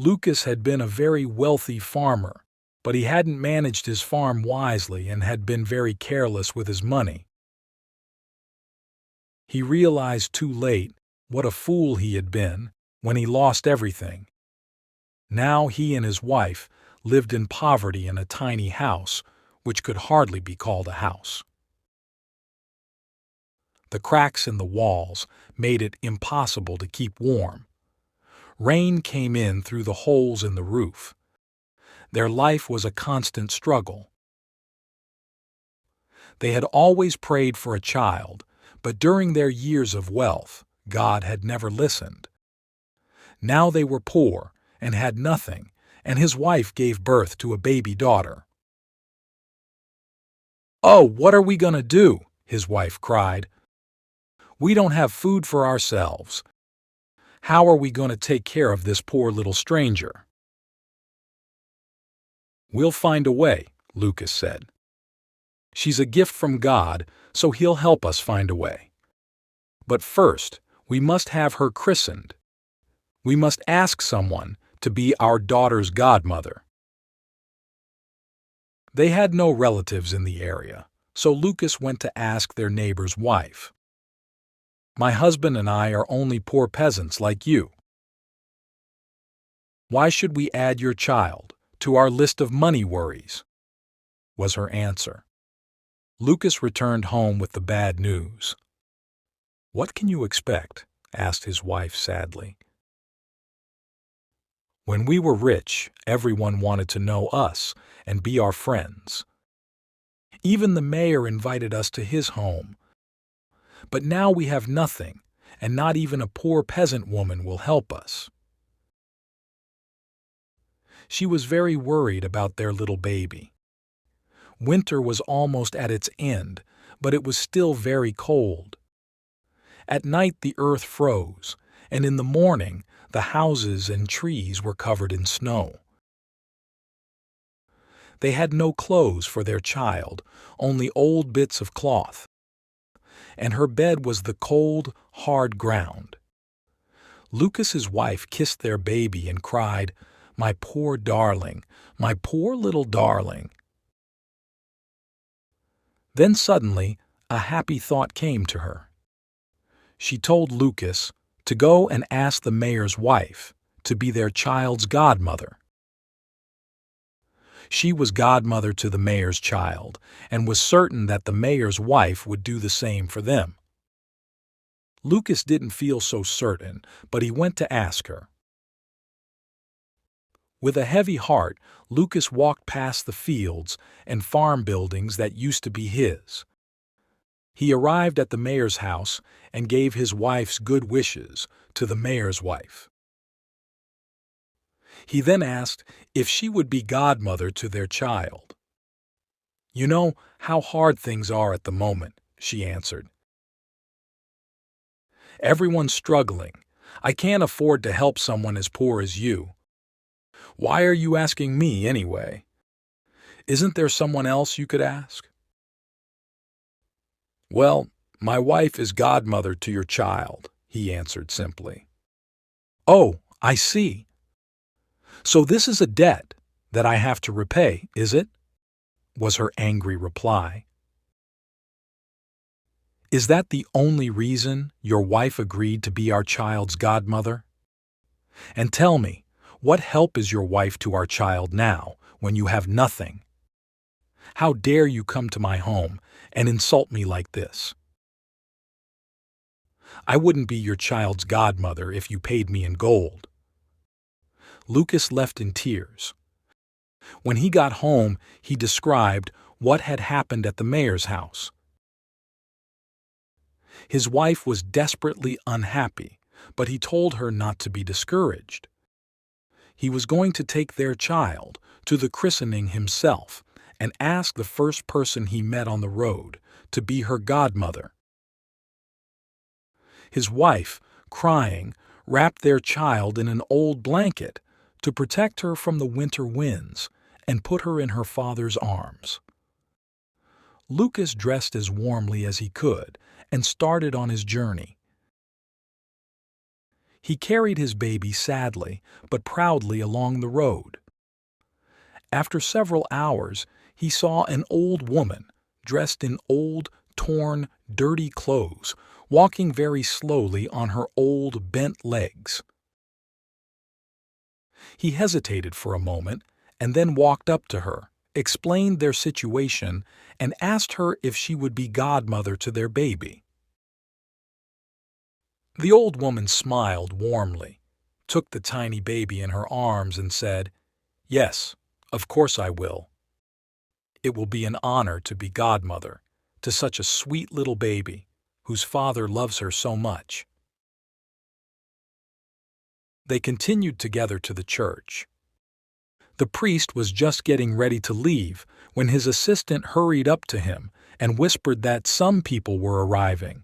Lukas had been a very wealthy farmer, but he hadn't managed his farm wisely and had been very careless with his money. He realized too late what a fool he had been when he lost everything. Now he and his wife lived in poverty in a tiny house, which could hardly be called a house. The cracks in the walls made it impossible to keep warm. Rain came in through the holes in the roof. Their life was a constant struggle. They had always prayed for a child, but during their years of wealth, God had never listened. Now they were poor and had nothing, and his wife gave birth to a baby daughter. "Oh, what are we going to do?" his wife cried. "We don't have food for ourselves. How are we going to take care of this poor little stranger?" "We'll find a way," Lukas said. "She's a gift from God, so he'll help us find a way. But first, we must have her christened. We must ask someone to be our daughter's godmother." They had no relatives in the area, so Lukas went to ask their neighbor's wife. "My husband and I are only poor peasants like you. Why should we add your child to our list of money worries?" was her answer. Lukas returned home with the bad news. "What can you expect?" asked his wife sadly. "When we were rich, everyone wanted to know us and be our friends. Even the mayor invited us to his home. But now we have nothing, and not even a poor peasant woman will help us." She was very worried about their little baby. Winter was almost at its end, but it was still very cold. At night the earth froze, and in the morning the houses and trees were covered in snow. They had no clothes for their child, only old bits of cloth. And her bed was the cold, hard ground. Lukas's wife kissed their baby and cried, "My poor darling, my poor little darling." Then suddenly a happy thought came to her. She told Lukas to go and ask the mayor's wife to be their child's godmother. She was godmother to the mayor's child and was certain that the mayor's wife would do the same for them. Lukas didn't feel so certain, but he went to ask her. With a heavy heart, Lukas walked past the fields and farm buildings that used to be his. He arrived at the mayor's house and gave his wife's good wishes to the mayor's wife. He then asked if she would be godmother to their child. "You know how hard things are at the moment," she answered. "Everyone's struggling. I can't afford to help someone as poor as you. Why are you asking me anyway? Isn't there someone else you could ask?" "Well, my wife is godmother to your child," he answered simply. "Oh, I see. So this is a debt that I have to repay, is it?" was her angry reply. "Is that the only reason your wife agreed to be our child's godmother? And tell me, what help is your wife to our child now when you have nothing? How dare you come to my home and insult me like this? I wouldn't be your child's godmother if you paid me in gold." Lukas left in tears. When he got home, he described what had happened at the mayor's house. His wife was desperately unhappy, but he told her not to be discouraged. He was going to take their child to the christening himself and ask the first person he met on the road to be her godmother. His wife, crying, wrapped their child in an old blanket to protect her from the winter winds and put her in her father's arms. Lukas dressed as warmly as he could and started on his journey. He carried his baby sadly but proudly along the road. After several hours, he saw an old woman, dressed in old, torn, dirty clothes, walking very slowly on her old, bent legs. He hesitated for a moment and then walked up to her, explained their situation, and asked her if she would be godmother to their baby. The old woman smiled warmly, took the tiny baby in her arms, and said, "Yes, of course I will. It will be an honor to be godmother to such a sweet little baby whose father loves her so much." They continued together to the church. The priest was just getting ready to leave when his assistant hurried up to him and whispered that some people were arriving.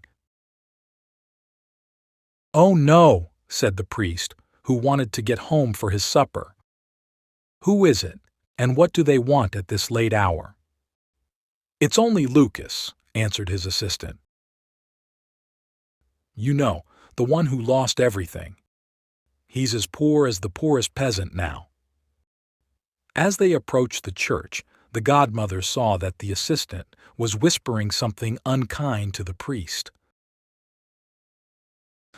"Oh no," said the priest, who wanted to get home for his supper. "Who is it, and what do they want at this late hour?" "It's only Lukas," answered his assistant. "You know, the one who lost everything. He's as poor as the poorest peasant now." As they approached the church, the godmother saw that the assistant was whispering something unkind to the priest.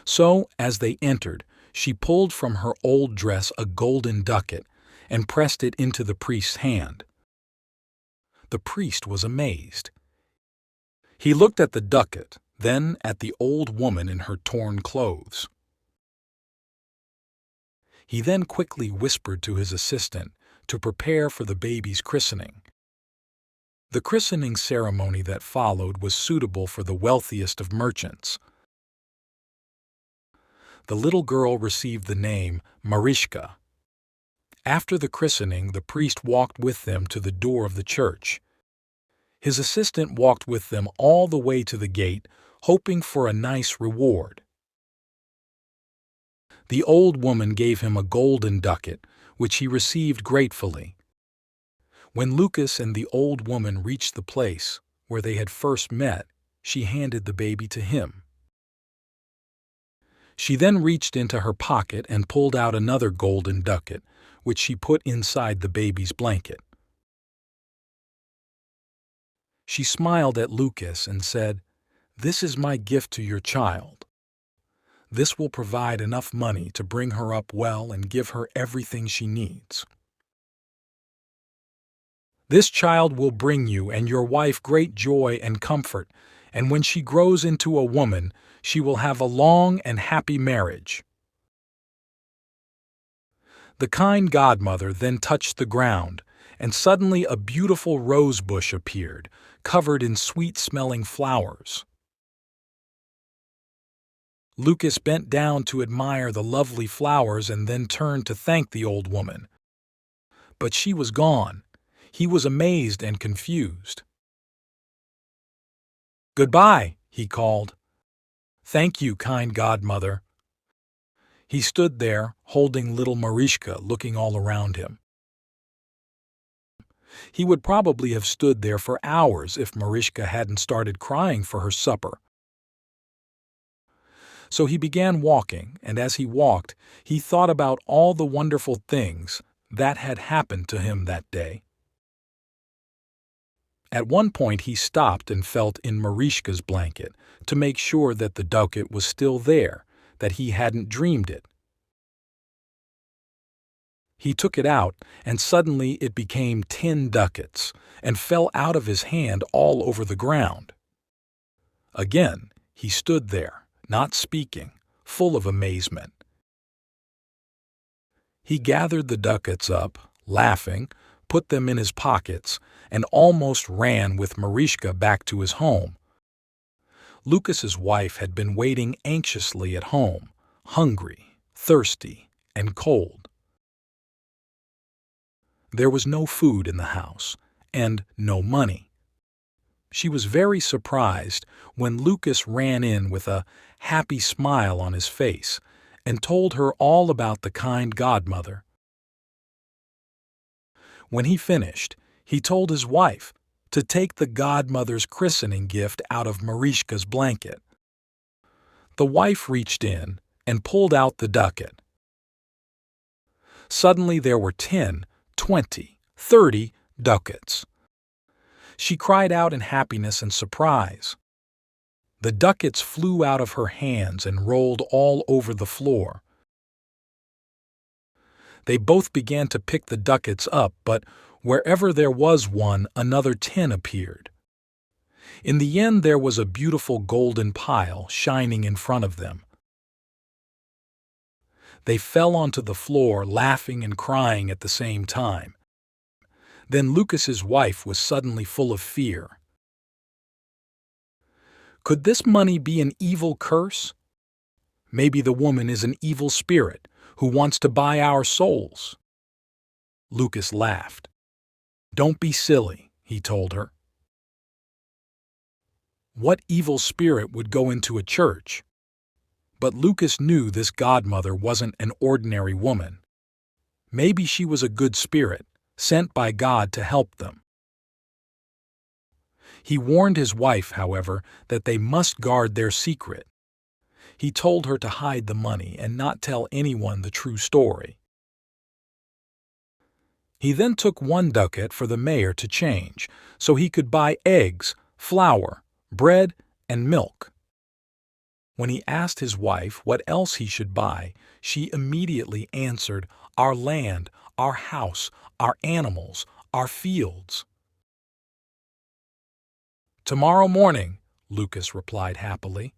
So, as they entered, she pulled from her old dress a golden ducat and pressed it into the priest's hand. The priest was amazed. He looked at the ducat, then at the old woman in her torn clothes. He then quickly whispered to his assistant to prepare for the baby's christening. The christening ceremony that followed was suitable for the wealthiest of merchants. The little girl received the name Marischka. After the christening, the priest walked with them to the door of the church. His assistant walked with them all the way to the gate, hoping for a nice reward. The old woman gave him a golden ducat, which he received gratefully. When Lukas and the old woman reached the place where they had first met, she handed the baby to him. She then reached into her pocket and pulled out another golden ducat, which she put inside the baby's blanket. She smiled at Lukas and said, "This is my gift to your child. This will provide enough money to bring her up well and give her everything she needs. This child will bring you and your wife great joy and comfort, and when she grows into a woman, she will have a long and happy marriage." The kind godmother then touched the ground, and suddenly a beautiful rose bush appeared, covered in sweet-smelling flowers. Lukas bent down to admire the lovely flowers and then turned to thank the old woman. But she was gone. He was amazed and confused. "Goodbye," he called. "Thank you, kind godmother." He stood there, holding little Marischka, looking all around him. He would probably have stood there for hours if Marischka hadn't started crying for her supper. So he began walking, and as he walked, he thought about all the wonderful things that had happened to him that day. At one point he stopped and felt in Marischka's blanket to make sure that the ducat was still there, that he hadn't dreamed it. He took it out, and suddenly it became 10 ducats and fell out of his hand all over the ground. Again, he stood there, not speaking, full of amazement. He gathered the ducats up, laughing, put them in his pockets, and almost ran with Marischka back to his home. Lukas's wife had been waiting anxiously at home, hungry, thirsty, and cold. There was no food in the house, and no money. She was very surprised when Lukas ran in with a happy smile on his face and told her all about the kind godmother. When he finished, he told his wife to take the godmother's christening gift out of Marischka's blanket. The wife reached in, and pulled out the ducat. Suddenly there were 10, 20, 30 ducats. She cried out in happiness and surprise. The ducats flew out of her hands and rolled all over the floor. They both began to pick the ducats up, but wherever there was one, another 10 appeared. In the end, there was a beautiful golden pile shining in front of them. They fell onto the floor, laughing and crying at the same time. Then Lukas's wife was suddenly full of fear. Could this money be an evil curse? Maybe the woman is an evil spirit who wants to buy our souls. Lukas laughed. Don't be silly, he told her. What evil spirit would go into a church? But Lukas knew this godmother wasn't an ordinary woman. Maybe she was a good spirit, sent by God to help them. He warned his wife, however, that they must guard their secret. He told her to hide the money and not tell anyone the true story. He then took 1 ducat for the mayor to change, so he could buy eggs, flour, bread, and milk. When he asked his wife what else he should buy, she immediately answered, "Our land, our house, our animals, our fields." "Tomorrow morning," Lukas replied happily.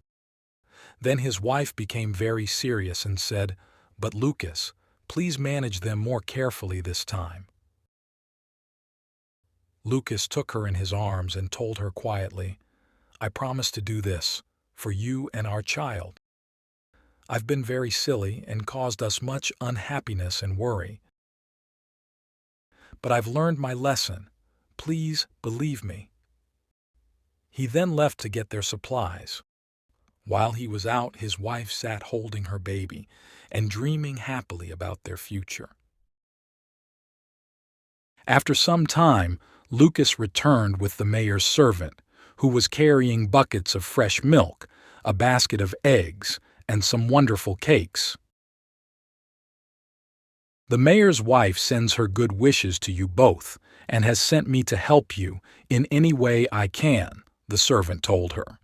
Then his wife became very serious and said, "But Lukas, please manage them more carefully this time." Lukas took her in his arms and told her quietly, "I promise to do this for you and our child. I've been very silly and caused us much unhappiness and worry. But I've learned my lesson. Please believe me." He then left to get their supplies. While he was out, his wife sat holding her baby and dreaming happily about their future. After some time, Lukas returned with the mayor's servant, who was carrying buckets of fresh milk, a basket of eggs, and some wonderful cakes. "The mayor's wife sends her good wishes to you both and has sent me to help you in any way I can," the servant told her.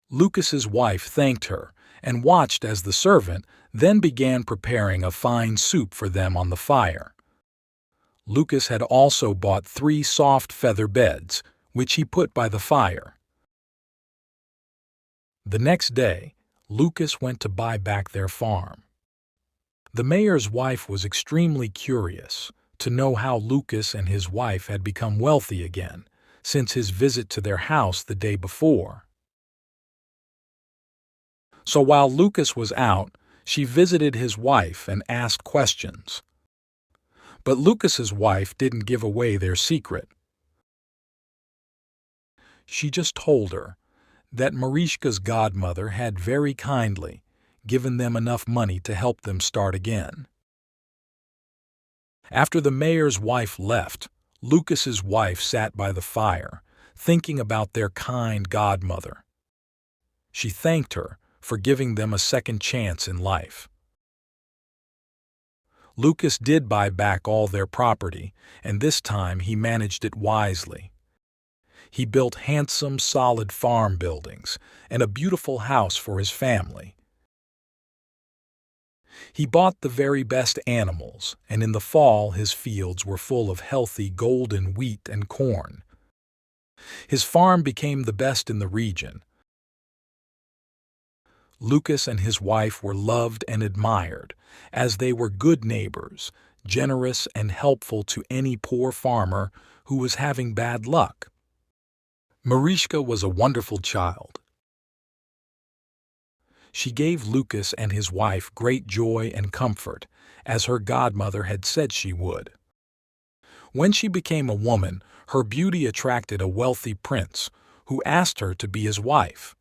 Lukas's wife thanked her and watched as the servant then began preparing a fine soup for them on the fire. Lukas had also bought 3 soft feather beds, which he put by the fire. The next day, Lukas went to buy back their farm. The mayor's wife was extremely curious to know how Lukas and his wife had become wealthy again since his visit to their house the day before. So while Lukas was out, she visited his wife and asked questions. But Lukas's wife didn't give away their secret. She just told her that Mariishka's godmother had very kindly given them enough money to help them start again. After the mayor's wife left, Lukas's wife sat by the fire, thinking about their kind godmother. She thanked her for giving them a second chance in life. Lukas did buy back all their property, and this time he managed it wisely. He built handsome, solid farm buildings and a beautiful house for his family. He bought the very best animals, and in the fall his fields were full of healthy golden wheat and corn. His farm became the best in the region. Lukas and his wife were loved and admired, as they were good neighbors, generous and helpful to any poor farmer who was having bad luck. Mariishka was a wonderful child. She gave Lukas and his wife great joy and comfort, as her godmother had said she would. When she became a woman, her beauty attracted a wealthy prince, who asked her to be his wife.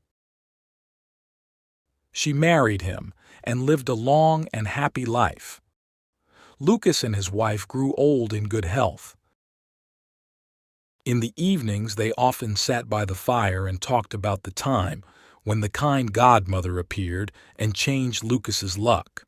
She married him and lived a long and happy life. Lukas and his wife grew old in good health. In the evenings, they often sat by the fire and talked about the time when the kind godmother appeared and changed Lucas's luck.